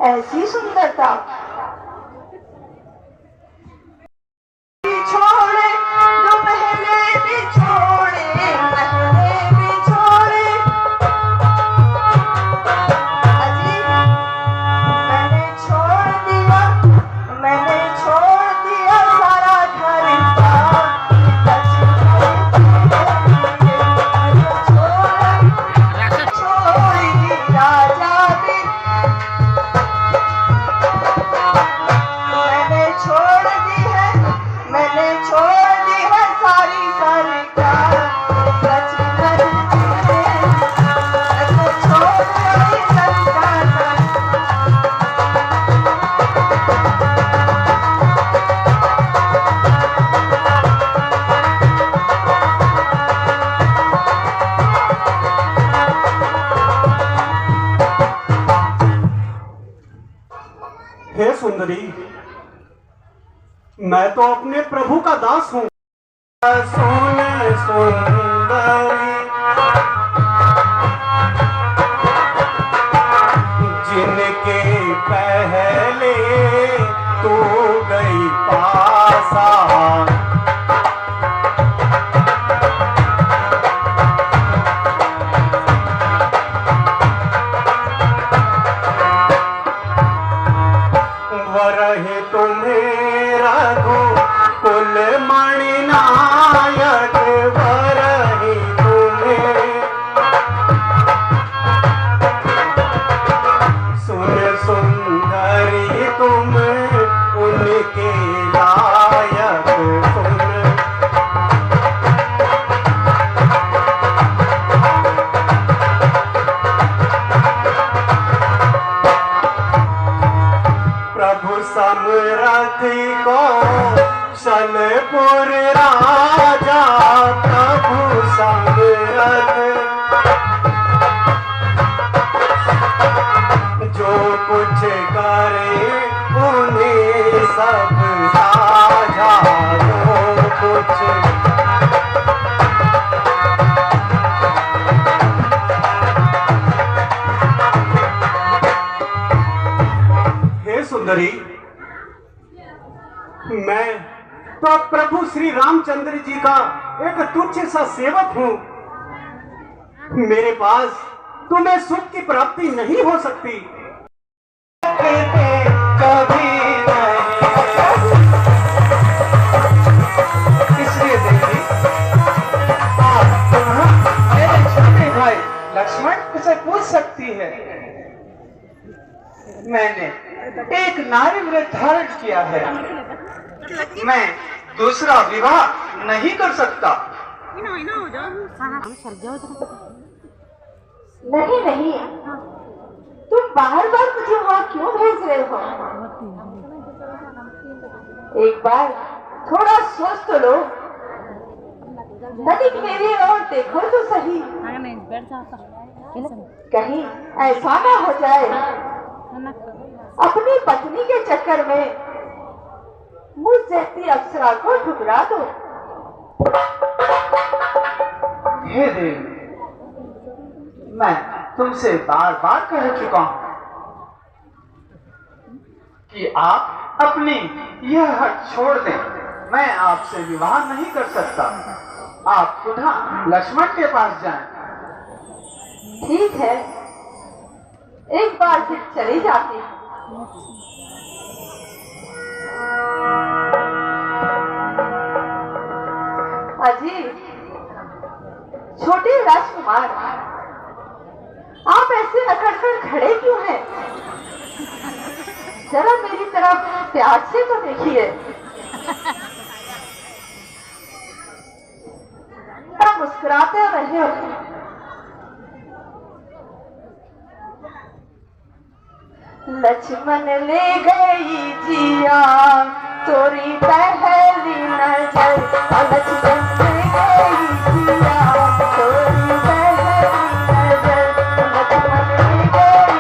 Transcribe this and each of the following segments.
ऐसी सुंदरता सुंदरी, मैं तो अपने प्रभु का दास हूं। सुन सुंदरी, जिनके पहले तू गई पासा, वरहि तुम्हें रघु कुल मणि नायक, वरहि तुम्हें सुन सुंदरी, तुम उनके लायक। सुन प्रभु समरथी को शलपुर राजा, प्रभु समरथ जो कुछ करे उन्हें सब साझा, जो कुछ सुंदरी, मैं तो प्रभु श्री रामचंद्र जी का एक तुच्छ सा सेवक हूं। मेरे पास तुम्हें सुख की प्राप्ति नहीं हो सकती। कभी इसलिए देवी आप मेरे छोटे भाई लक्ष्मण से पूछ सकती है। मैंने एक नारी व्रत धारण किया है, मैं दूसरा विवाह नहीं कर सकता। नहीं नहीं, तुम बार बार मुझे वहां क्यों भेज रहे हो? एक बार थोड़ा सोच तो लो, तनिक मेरी ओर देखो तो सही, कहीं ऐसा ना हो जाए अपनी पत्नी के चक्कर में मुझ जैसी अप्सरा को ठुकरा दो। हे देवी, मैं तुमसे बार बार कह चुका हूं कि आप अपनी यह हट छोड़ दें। मैं आपसे विवाह नहीं कर सकता। आप पुनः लक्ष्मण के पास जाएं। ठीक है, एक बार फिर चली जाती हूँ। अजी, छोटे राजकुमार, आप ऐसे अकड़ कर खड़े क्यों हैं? जरा मेरी तरफ प्यार से तो देखिए। मुस्कुराते रहे हो। लक्ष्मण ले गई जिया तोरी पहली नजर, लक्ष्मण ले गई जिया तोरी पहली नजर, लक्ष्मण ले गई।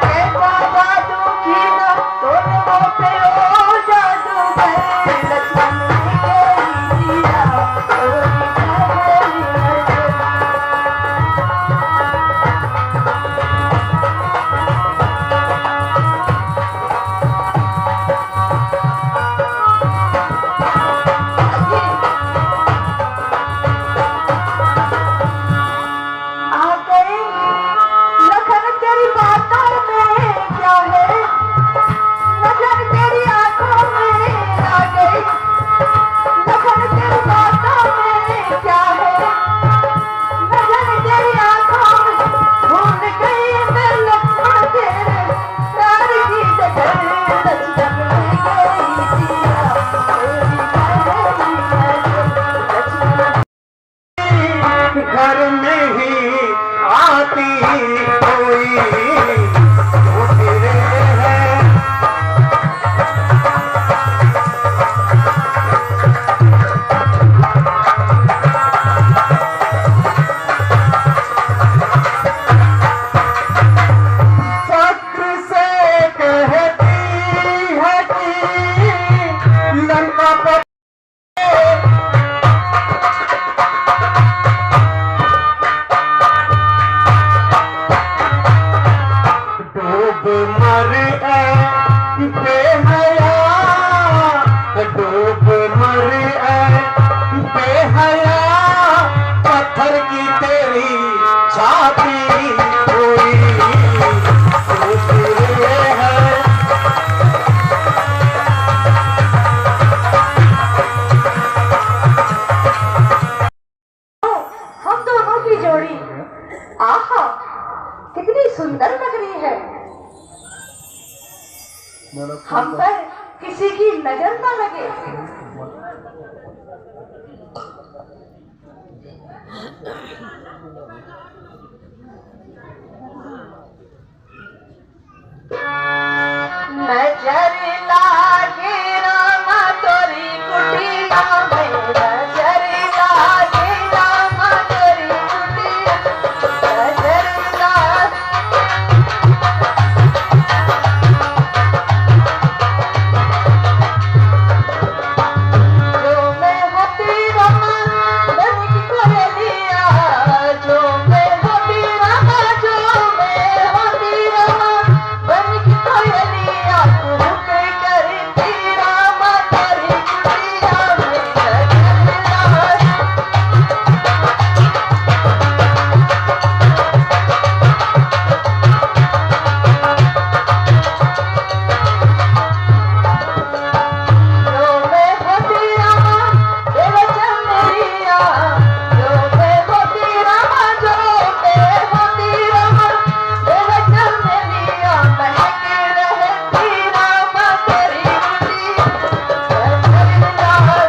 कैसा जादू किया तोरे पे ओ जादूगर, लक्ष्मण ले गई जिया तोरी पहली नजर। घर में ही आती कोई जो तेरे है। फक्र से कहती है कि लंका पर डूब मर बेहया, डूब मर बेहया, पत्थर की तेरी छाती कोई जो तेरे है। हम दोनों की जोड़ी आहा कितनी सुंदर लग रही है। हम पर किसी की नजर ना लगे। नजर लागे रामा तोरी कुटिया में, नजर लागे रामा तोरी कुटिया, नजर लागे जो मैं होती रामा बन की कोयलिया, जो मैं होती रामा, जो मैं होती रामा बन की कोयलिया, कुहुक करती रामा तोरी कुटिया में, नजर लागे जो मैं होती रामा बेवजह मेरिया, जो मैं होती रामा, जो मैं होती रामा बेवजह मेरिया, महक रहती रामा तेरी कुटिया, नजर लागे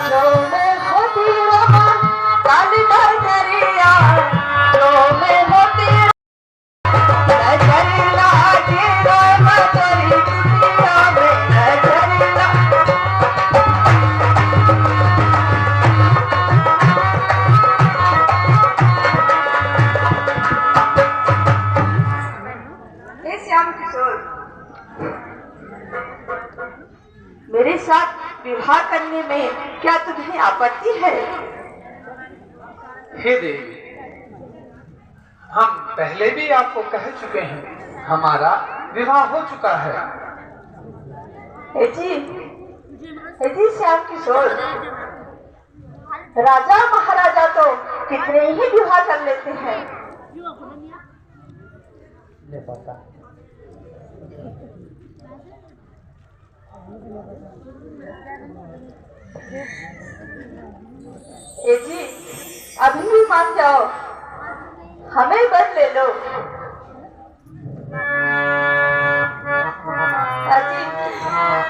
जो मैं होती रामा काली नजरिया, जो मैं होती नजर लागे रामा तेरी कुटिया में, नजर लागे हे श्याम किशोर, मेरे साथ विवाह करने में क्या तुम्हें आपत्ति है? हे देवी, हम पहले भी आपको कह चुके हैं, हमारा विवाह हो चुका है। हे जी श्याम किशोर, राजा महाराजा तो कितने ही विवाह कर लेते हैं। जी अभी भी मान जाओ, हमें बद ले लो। जी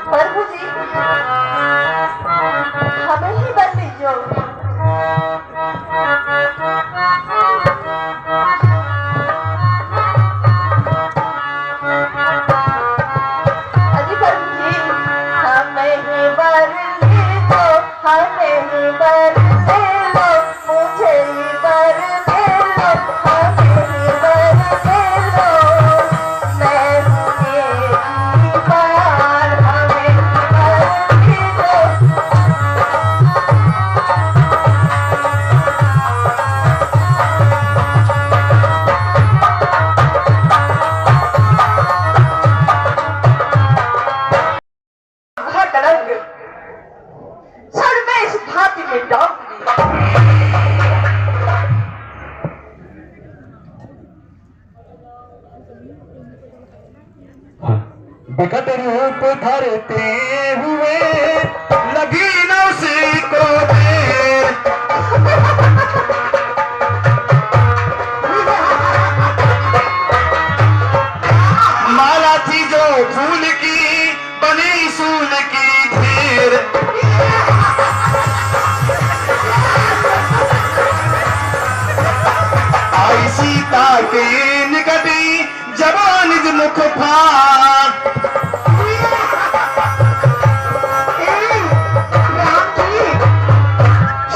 प्रभु जी, हमें ही बद लीजिए। अजी प्रभु जी, हमें ही बर ले दो, हमें ही बर ले लो, मुझे ही बर ले लो, हमें ही बर ले लो, मैं हूँ तेरी बार, हमें ही बर ले दो। सर में इस भांति में डाल विकट रूप धरते हुए लगी न उसी को देर। थी जो फूल की बनी सूल की ढेर। आई सीता के निकटी जवान निज मुख फाड़।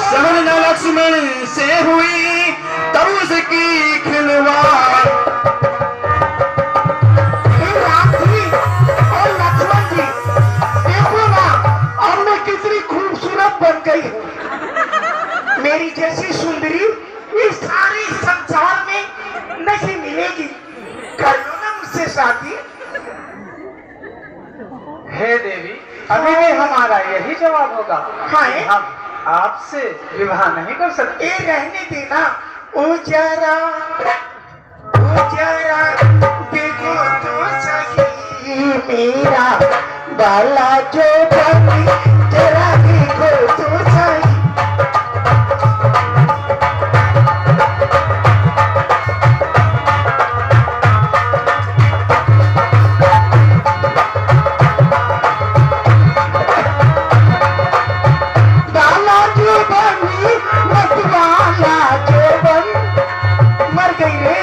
शरण लक्ष्मण से हुई तब उसकी खिलवाड़। राम जी और लक्ष्मण जी, देखो ना अब मैं कितनी खूबसूरत बन गई हूँ। मेरी जैसी सुंदरी इस सारे संसार में नहीं मिलेगी। कर लो ना मुझसे शादी। हे देवी, अभी भी हमारा यही जवाब होगा। हाँ। हम आपसे विवाह नहीं कर सकते। ए रहने देना। ओ जरा देखो तो सही मेरा बाला जो बनी, जरा देखो तो सही। बाला जो बनी, मतवाला जो बन, मर गई रे।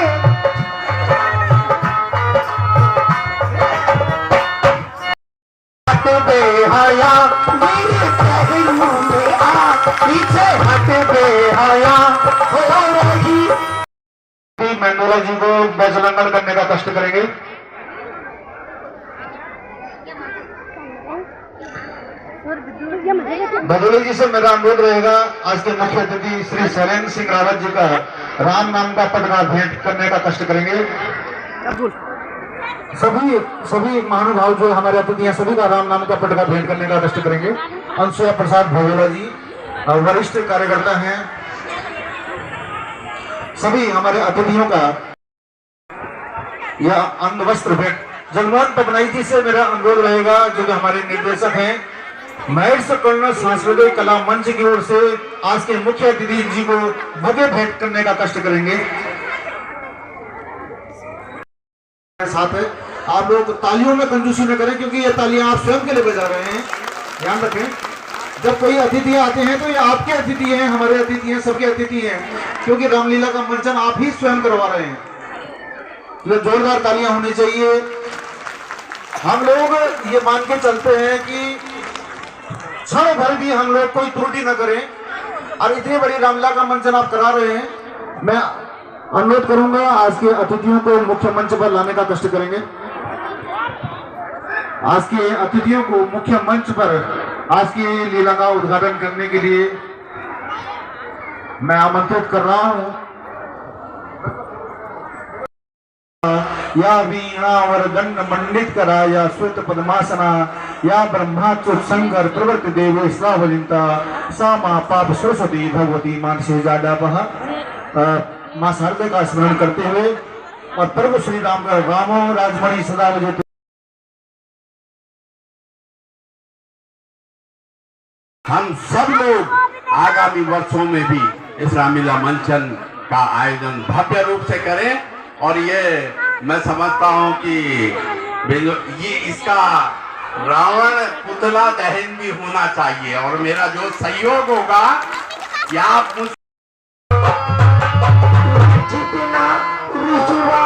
बेहया मेरे पहलू में आ, पीछे हट बेहया हो रही। मंडोला जी को बैजलंगल करने का कष्ट करेंगे। बदौली जी से मेरा अनुरोध रहेगा, आज के मुख्य अतिथि श्री शैलेंद्र सिंह रावत जी का राम नाम का पदका भेंट करने का कष्ट करेंगे। सभी महानुभाव जो हमारे अतिथि हैं, सभी का राम नाम का पदका भेंट करने का कष्ट करेंगे। अंशुया प्रसाद भोगोला जी वरिष्ठ कार्यकर्ता हैं। सभी हमारे अतिथियों का यह अंग वस्त्र भेंट। जगमोहन पटनाई जी से मेरा अनुरोध रहेगा, जो कि हमारे निर्देशक हैं, महर्ष कर्ण सांस्कृतिक कला मंच की ओर से आज के मुख्य अतिथि जी को बुके भेंट करने का कष्ट करेंगे। साथ है, आप लोग तालियों में कंजूसी न करें, क्योंकि ये तालियां आप स्वयं के लिए बजा रहे हैं। ध्यान रखें, जब कोई अतिथि आते हैं तो ये आपके अतिथि हैं, हमारे अतिथि हैं, सबके अतिथि हैं, क्योंकि रामलीला का मंचन आप ही स्वयं करवा रहे हैं। तो जोरदार तालियां होनी चाहिए। हम लोग ये मान के चलते हैं कि क्षण भर भी हम लोग कोई त्रुटि न करें, और इतनी बड़ी रामलीला का मंचन आप करा रहे हैं। मैं अनुरोध करूंगा, आज के अतिथियों को मुख्य मंच पर लाने का कष्ट करेंगे। आज के अतिथियों को मुख्य मंच पर आज की लीला का उद्घाटन करने के लिए मैं आमंत्रित कर रहा हूं। या वीणावर दंड मंडित करा, या श्वेत पद्मासना, या ब्रह्माच्युतशंकर प्रवृत्ति देवे श्रावलिंता, सा मां पाप सरस्वती भगवती मानसे जाडापह। मां शारदा का स्मरण करते हुए और प्रभु श्री राम का रामो राजमणि सदा विजय। हम सब लोग आगामी वर्षों में भी इस रामलीला मंचन का आयोजन भव्य रूप से करें, और ये मैं समझता हूं कि ये इसका रावण पुतला दहन भी होना चाहिए, और मेरा जो सहयोग होगा या आप जितना रुसवा